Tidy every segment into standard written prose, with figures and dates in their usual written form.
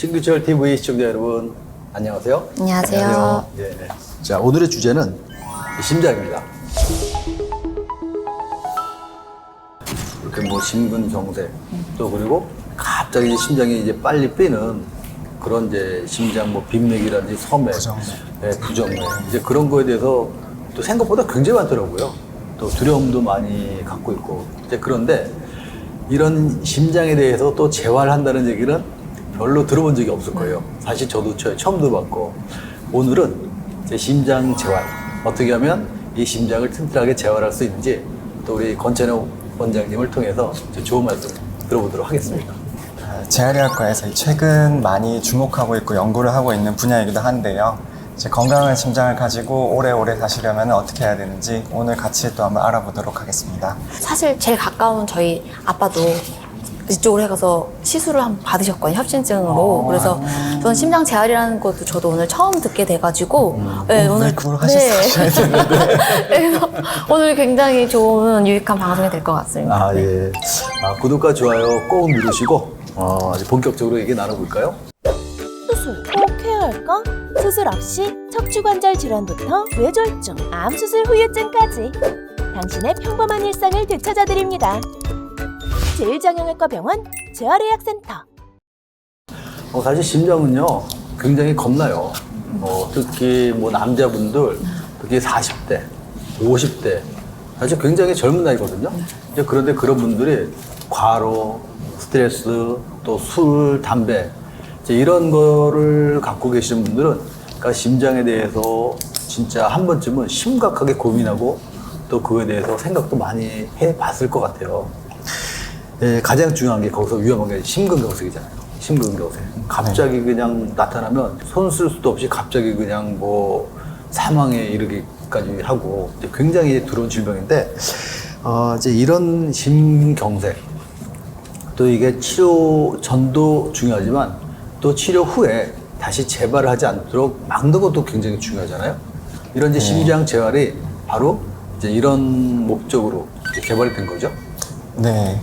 신규철 TV 시청자 여러분, 안녕하세요. 안녕하세요. 예. 자, 오늘의 주제는 심장입니다. 이렇게 뭐 심근경색, 또 그리고 갑자기 이제 심장이 이제 빨리 뛰는 그런 이제 심장 뭐 빈맥이라든지 섬맥, 부정맥, 이제 그런 거에 대해서 또 생각보다 굉장히 많더라고요. 또 두려움도 많이 갖고 있고. 이제 그런데 이런 심장에 대해서 또 재활을 한다는 얘기는 별로 들어본 적이 없을 거예요. 사실 저도 처음 들어봤고, 오늘은 이제 심장 재활, 어떻게 하면 이 심장을 튼튼하게 재활할 수 있는지 또 우리 권찬호 원장님을 통해서 좋은 말씀 들어보도록 하겠습니다. 재활의학과에서 최근 많이 주목하고 있고 연구를 하고 있는 분야이기도 한데요. 이제 건강한 심장을 가지고 오래오래 사시려면 어떻게 해야 되는지 오늘 같이 또 한번 알아보도록 하겠습니다. 사실 제일 가까운 저희 아빠도 이쪽으로 해가서 시술을 한번 받으셨거든요, 협심증으로. 그래서 저는 심장 재활이라는 것도 저도 오늘 처음 듣게 돼가지고 네, 오늘 그걸 하셨어야 되는데. 그래서 오늘 굉장히 좋은 유익한 방송이 될 것 같습니다. 예. 구독과 좋아요 꼭 누르시고 이제 본격적으로 얘기 나눠볼까요? 수술 꼭 해야 할까? 수술 없이 척추관절 질환부터 뇌졸중, 암 수술 후유증까지 당신의 평범한 일상을 되찾아드립니다. 제1정형외과 병원 재활의학센터. 사실 심장은요 굉장히 겁나요. 특히 뭐 남자분들, 특히 40대, 50대, 사실 굉장히 젊은 나이거든요. 이제 그런데 그런 분들이 과로, 스트레스, 또 술, 담배, 이제 이런 거를 갖고 계시는 분들은 그러니까 심장에 대해서 진짜 한 번쯤은 심각하게 고민하고 또 그거에 대해서 생각도 많이 해봤을 것 같아요. 예, 가장 중요한 게 거기서 위험한 게 심근경색이잖아요. 심근경색. 갑자기 그냥 나타나면 손 쓸 수도 없이 갑자기 그냥 뭐 사망에 이르기까지 하고 굉장히 두려운 질병인데, 이제 이런 심근경색, 또 이게 치료 전도 중요하지만 또 치료 후에 다시 재발을 하지 않도록 막는 것도 굉장히 중요하잖아요. 이런 이제 심장 재활이 바로 이제 이런 목적으로 이제 개발이 된 거죠. 네.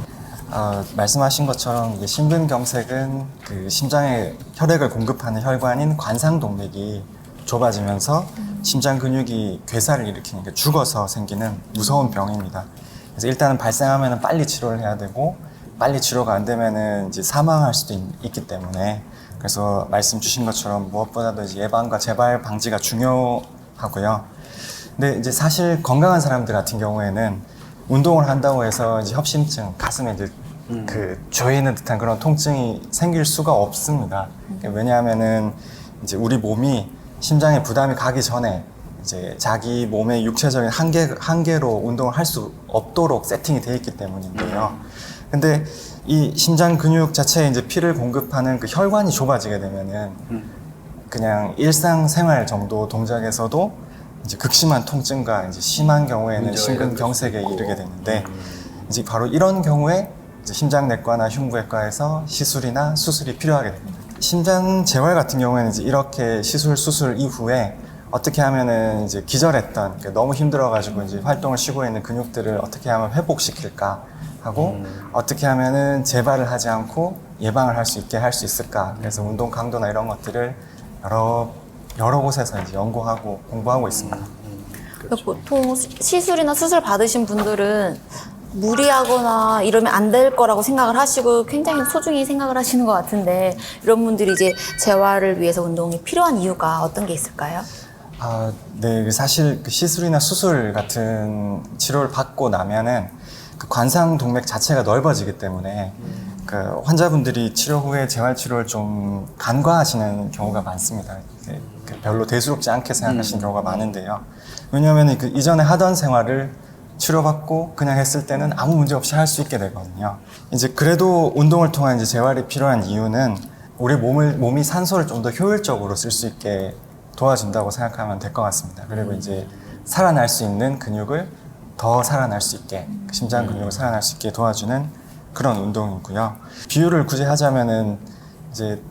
말씀하신 것처럼 이제 심근경색은 그 심장에 혈액을 공급하는 혈관인 관상동맥이 좁아지면서 심장 근육이 괴사를 일으키는, 죽어서 생기는 무서운 병입니다. 그래서 일단은 발생하면 빨리 치료를 해야 되고, 빨리 치료가 안 되면은 이제 사망할 수도 있기 때문에, 그래서 말씀 주신 것처럼 무엇보다도 이제 예방과 재발 방지가 중요하고요. 근데 이제 사실 건강한 사람들 같은 경우에는 운동을 한다고 해서 이제 협심증, 가슴에 이제 그 조이는 듯한 그런 통증이 생길 수가 없습니다. 왜냐하면은 이제 우리 몸이 심장에 부담이 가기 전에 이제 자기 몸의 육체적인 한계로 운동을 할 수 없도록 세팅이 되어 있기 때문인데요. 근데 이 심장 근육 자체에 이제 피를 공급하는 그 혈관이 좁아지게 되면은 그냥 일상생활 정도 동작에서도 이제 극심한 통증과 이제 심한 경우에는 심근경색에 이르게 되는데, 이제 바로 이런 경우에 이제 심장내과나 흉부외과에서 시술이나 수술이 필요하게 됩니다. 심장 재활 같은 경우에는 이제 이렇게 수술 이후에 어떻게 하면은 이제 기절했던, 그러니까 너무 힘들어가지고 이제 활동을 쉬고 있는 근육들을 어떻게 하면 회복시킬까 하고, 어떻게 하면은 재발을 하지 않고 예방을 할 수 있을까. 그래서 운동 강도나 이런 것들을 여러 곳에서 이제 연구하고 공부하고 있습니다. 그러니까 보통 시술이나 수술 받으신 분들은 무리하거나 이러면 안 될 거라고 생각을 하시고 굉장히 소중히 생각을 하시는 것 같은데, 이런 분들이 이제 재활을 위해서 운동이 필요한 이유가 어떤 게 있을까요? 네. 사실 그 시술이나 수술 같은 치료를 받고 나면은 그 관상동맥 자체가 넓어지기 때문에 그 환자분들이 치료 후에 재활치료를 좀 간과하시는 경우가 많습니다. 별로 대수롭지 않게 생각하시는 경우가 많은데요. 왜냐하면 그 이전에 하던 생활을 치료받고 그냥 했을 때는 아무 문제 없이 할 수 있게 되거든요. 이제 그래도 운동을 통한 이제 재활이 필요한 이유는 우리 몸이 산소를 좀 더 효율적으로 쓸 수 있게 도와준다고 생각하면 될 것 같습니다. 그리고 이제 살아날 수 있는 근육을 더 살아날 수 있게, 심장 근육을 살아날 수 있게 도와주는 그런 운동이고요. 비유를 굳이 하자면은 이제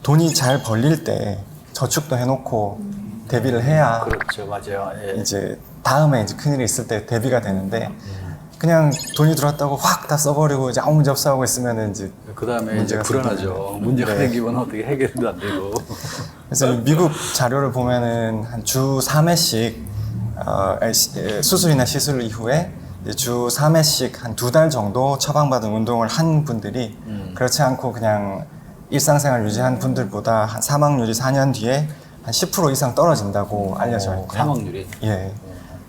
돈이 잘 벌릴 때 저축도 해놓고 대비를 해야, 그렇죠, 맞아요. 예. 이제 다음에 이제 큰일이 있을 때 대비가 되는데, 그냥 돈이 들어왔다고 확 다 써버리고 이제 아무 문제 없어 하고 있으면 이제 그 다음에 이제 문제가 불안하죠. 생기는데. 문제가 네. 생기면 어떻게 해결도 안 되고. 그래서 미국 자료를 보면은 한 주 3회씩 수술이나 시술 이후에 이제 주 3회씩 한 2달 정도 처방받은 운동을 한 분들이 그렇지 않고 그냥 일상생활 유지한 분들보다 한 사망률이 4년 뒤에 한 10% 이상 떨어진다고 알려져 있고요. 사망률이. 예.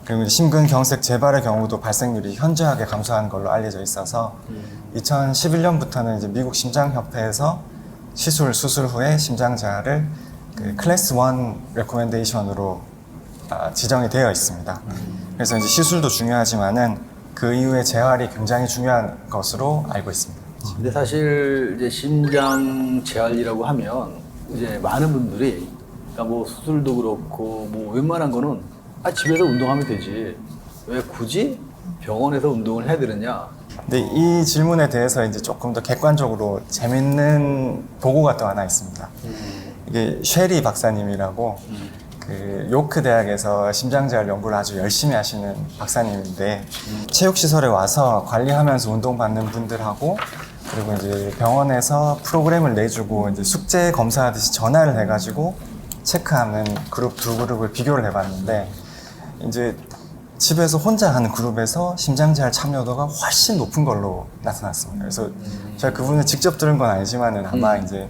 그리고 이제 심근경색 재발의 경우도 발생률이 현저하게 감소한 걸로 알려져 있어서 2011년부터는 이제 미국 심장협회에서 수술 후에 심장재활을 그 클래스 1 레코멘데이션으로 지정이 되어 있습니다. 그래서 이제 시술도 중요하지만은 그 이후에 재활이 굉장히 중요한 것으로 알고 있습니다. 근데 사실 이제 심장 재활이라고 하면 이제 많은 분들이 그러니까 뭐 수술도 그렇고 뭐 웬만한 거는 집에서 운동하면 되지 왜 굳이 병원에서 운동을 해야 되느냐. 근데 이 질문에 대해서 이제 조금 더 객관적으로 재밌는 보고가 또 하나 있습니다. 이게 쉐리 박사님이라고 그 요크 대학에서 심장재활 연구를 아주 열심히 하시는 박사님인데 체육시설에 와서 관리하면서 운동받는 분들하고 그리고 이제 병원에서 프로그램을 내주고 이제 숙제 검사하듯이 전화를 해가지고 체크하는 그룹 두 그룹을 비교를 해봤는데 이제 집에서 혼자 하는 그룹에서 심장재활 참여도가 훨씬 높은 걸로 나타났습니다. 그래서 제가 그분을 직접 들은 건 아니지만은 아마 이제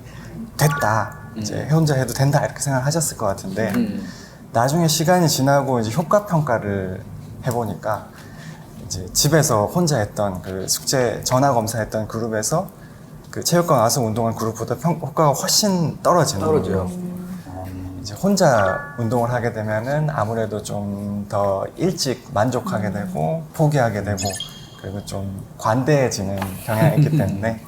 됐다. 이제 혼자 해도 된다 이렇게 생각하셨을 것 같은데 나중에 시간이 지나고 이제 효과 평가를 해보니까 이제 집에서 혼자 했던 그 숙제 전화 검사했던 그룹에서 그 체육관 와서 운동한 그룹보다 효과가 훨씬 떨어지는 떨어져요. 거예요. 이제 혼자 운동을 하게 되면은 아무래도 좀 더 일찍 만족하게 되고 포기하게 되고 그리고 좀 관대해지는 경향이 있기 때문에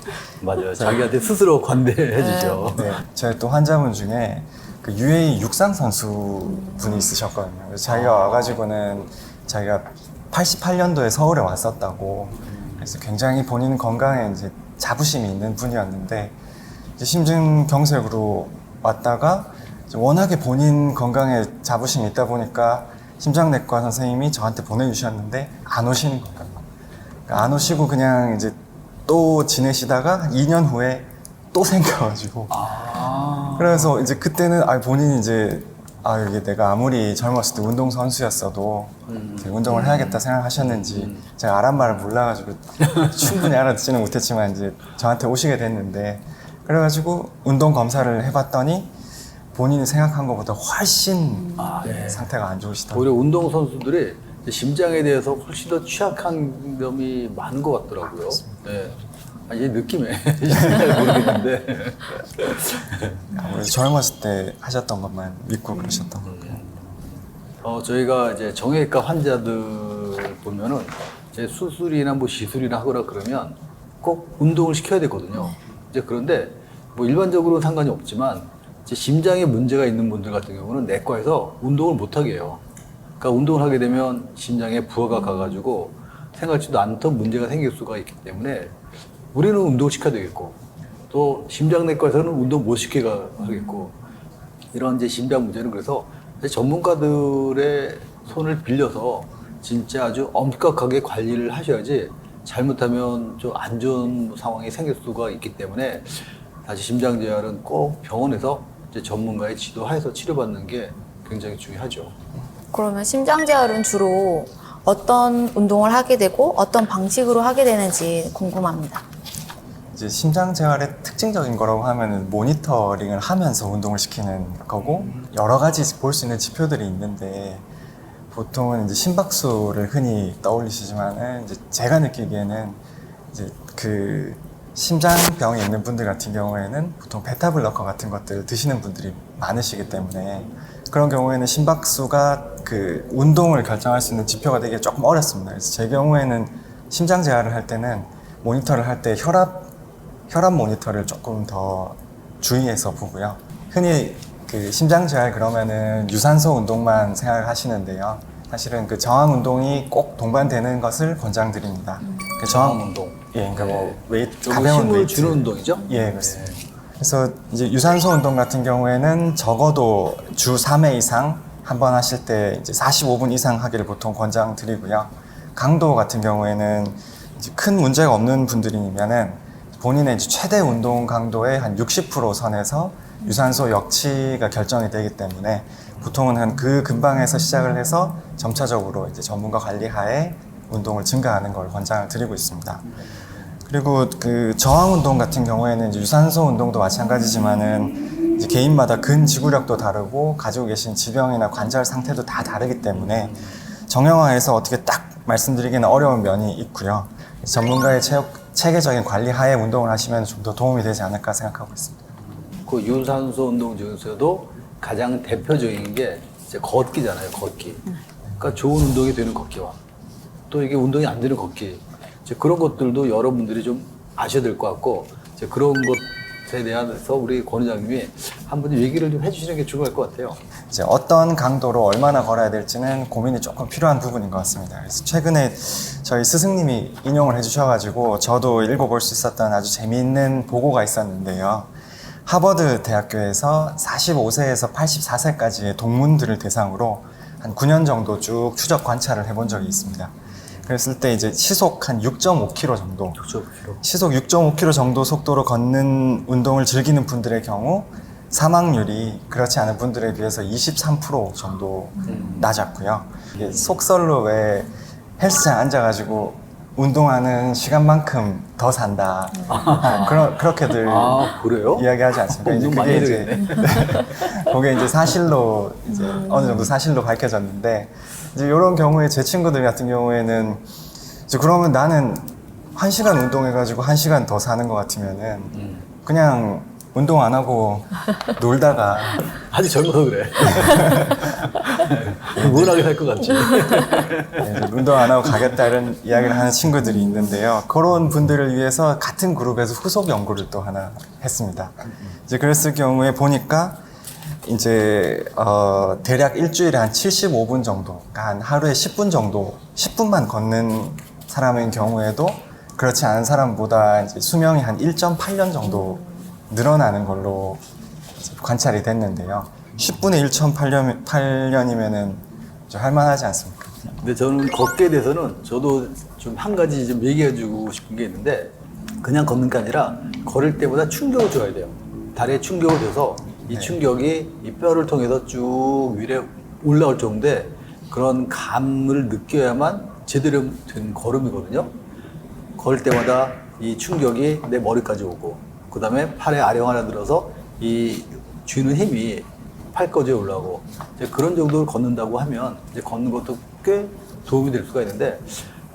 맞아요. 자기한테 스스로 관대해지죠. 네, 저희 또 환자분 중에 그 UAE 육상 선수 분이 있으셨거든요. 그래서 자기가 와가지고는 자기가 88년도에 서울에 왔었다고 그래서 굉장히 본인 건강에 이제 자부심이 있는 분이었는데 이제 심근경색으로 왔다가 이제 워낙에 본인 건강에 자부심이 있다 보니까 심장내과 선생님이 저한테 보내주셨는데 안 오시는 거예요. 그러니까 안 오시고 그냥 이제 또 지내시다가 2년 후에 또 생겨가지고 그래서 이제 그때는 본인이 이제 이게 내가 아무리 젊었을 때 운동선수였어도 이제 운동을 해야겠다 생각하셨는지 제가 아랍 말을 몰라가지고 충분히 알아듣지는 못했지만 이제 저한테 오시게 됐는데 그래가지고 운동 검사를 해봤더니 본인이 생각한 것보다 훨씬 상태가 안 좋으시더라고요. 오히려 운동선수들이 심장에 대해서 훨씬 더 취약한 점이 많은 것 같더라고요. 네. 이 느낌에 잘 모르겠는데 아무래도 젊었을 때 하셨던 것만 믿고 그러셨던 것 같아요. 저희가 이제 정형외과 환자들 보면은 이제 수술이나 뭐 시술이나 하거나 그러면 꼭 운동을 시켜야 되거든요. 이제 그런데 뭐 일반적으로는 상관이 없지만 이제 심장에 문제가 있는 분들 같은 경우는 내과에서 운동을 못 하게 해요. 그러니까 운동을 하게 되면 심장에 부하가 가가지고 생각지도 않던 문제가 생길 수가 있기 때문에 우리는 운동을 시켜야 되겠고 또 심장내과에서는 운동 못 시키게 하겠고 이런 이제 심장 문제는 그래서 전문가들의 손을 빌려서 진짜 아주 엄격하게 관리를 하셔야지 잘못하면 좀 안 좋은 상황이 생길 수가 있기 때문에 사실 심장재활은 꼭 병원에서 이제 전문가의 지도하에서 치료받는 게 굉장히 중요하죠. 그러면 심장재활은 주로 어떤 운동을 하게 되고 어떤 방식으로 하게 되는지 궁금합니다. 이제 심장재활의 특징적인 거라고 하면은 모니터링을 하면서 운동을 시키는 거고 여러 가지 볼 수 있는 지표들이 있는데 보통은 이제 심박수를 흔히 떠올리시지만은 이제 제가 느끼기에는 이제 그 심장병이 있는 분들 같은 경우에는 보통 베타블로커 같은 것들을 드시는 분들이 많으시기 때문에 그런 경우에는 심박수가 그 운동을 결정할 수 있는 지표가 되게 조금 어렵습니다. 그래서 제 경우에는 심장재활을 할 때는 모니터를 할 때 혈압 모니터를 조금 더 주의해서 보고요. 흔히 그 심장재활 그러면은 유산소 운동만 생각을 하시는데요. 사실은 그 저항 운동이 꼭 동반되는 것을 권장드립니다. 그 저항 운동. 예, 그러니까 뭐 웨이트, 좀 가벼운 힘을 웨이트. 주는 운동이죠? 예, 그렇습니다. 그래서 이제 유산소 운동 같은 경우에는 적어도 주 3회 이상 한 번 하실 때 이제 45분 이상 하기를 보통 권장드리고요. 강도 같은 경우에는 이제 큰 문제가 없는 분들이면은 본인의 이제 최대 운동 강도의 한 60% 선에서 유산소 역치가 결정이 되기 때문에 보통은 한 그 근방에서 시작을 해서 점차적으로 이제 전문가 관리 하에 운동을 증가하는 걸 권장을 드리고 있습니다. 그리고 그 저항 운동 같은 경우에는 이제 유산소 운동도 마찬가지지만은 이제 개인마다 근지구력도 다르고 가지고 계신 지병이나 관절 상태도 다 다르기 때문에 정형화해서 어떻게 딱 말씀드리기는 어려운 면이 있고요. 전문가의 체계적인 관리 하에 운동을 하시면 좀 더 도움이 되지 않을까 생각하고 있습니다. 그 유산소 운동 중에서도 가장 대표적인 게 이제 걷기잖아요, 걷기. 그러니까 좋은 운동이 되는 걷기와 또 이게 운동이 안 되는 걷기. 이제 그런 것들도 여러분들이 좀 아셔야 될 것 같고, 이제 그런 것에 대해서 우리 권 의장님이 한번 얘기를 좀 해주시는 게 중요할 것 같아요. 이제 어떤 강도로 얼마나 걸어야 될지는 고민이 조금 필요한 부분인 것 같습니다. 그래서 최근에 저희 스승님이 인용을 해주셔가지고 저도 읽어볼 수 있었던 아주 재미있는 보고가 있었는데요. 하버드 대학교에서 45세에서 84세까지의 동문들을 대상으로 한 9년 정도 쭉 추적 관찰을 해본 적이 있습니다. 그랬을 때 이제 시속 한 6.5km 정도, 시속 6.5km 정도 속도로 걷는 운동을 즐기는 분들의 경우 사망률이 그렇지 않은 분들에 비해서 23% 정도 낮았고요. 이게 속설로 왜 헬스장 앉아가지고 운동하는 시간만큼 더 산다. 그렇게들 그래요? 이야기하지 않습니까? 이제 운동 많이 그게 이제 그게 이제 사실로 이제 어느 정도 사실로 밝혀졌는데, 이제 이런 경우에 제 친구들 같은 경우에는 이제 그러면 나는 1시간 운동해가지고 1시간 더 사는 것 같으면은 그냥 운동 안 하고 놀다가 아직 젊어서 그래. 우울하게 살 것 같지. 이제 운동 안 하고 가겠다 이런 이야기를 하는 친구들이 있는데요. 그런 분들을 위해서 같은 그룹에서 후속 연구를 또 하나 했습니다. 이제 그랬을 경우에 보니까 이제 대략 일주일에 한 75분 정도, 그러니까 한 하루에 10분 정도, 10분만 걷는 사람인 경우에도 그렇지 않은 사람보다 이제 수명이 한 1.8년 정도 늘어나는 걸로 관찰이 됐는데요. 10분의 1.8년이면은 좀 할만하지 않습니까? 근데 저는 걷기에 대해서는 저도 좀 한 가지 좀 얘기해주고 싶은 게 있는데, 그냥 걷는 게 아니라 걸을 때보다 충격을 줘야 돼요. 다리에 충격을 줘서 이 충격이 이 뼈를 통해서 쭉 위로 올라올 정도의 그런 감을 느껴야만 제대로 된 걸음이거든요. 걸 때마다 이 충격이 내 머리까지 오고, 그 다음에 팔에 아령 하나 들어서 이 쥐는 힘이 팔까지 올라오고, 이제 그런 정도를 걷는다고 하면 이제 걷는 것도 꽤 도움이 될 수가 있는데,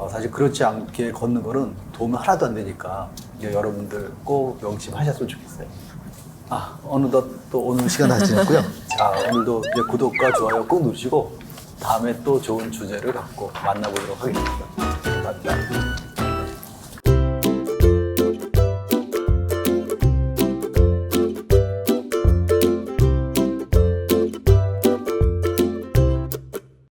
사실 그렇지 않게 걷는 거는 도움이 하나도 안 되니까 이제 여러분들 꼭 명심하셨으면 좋겠어요. 어느덧 또 오늘 시간 다 지났고요. 자, 오늘도 이제 구독과 좋아요 꼭 누르시고 다음에 또 좋은 주제를 갖고 만나보도록 하겠습니다. 감사합니다.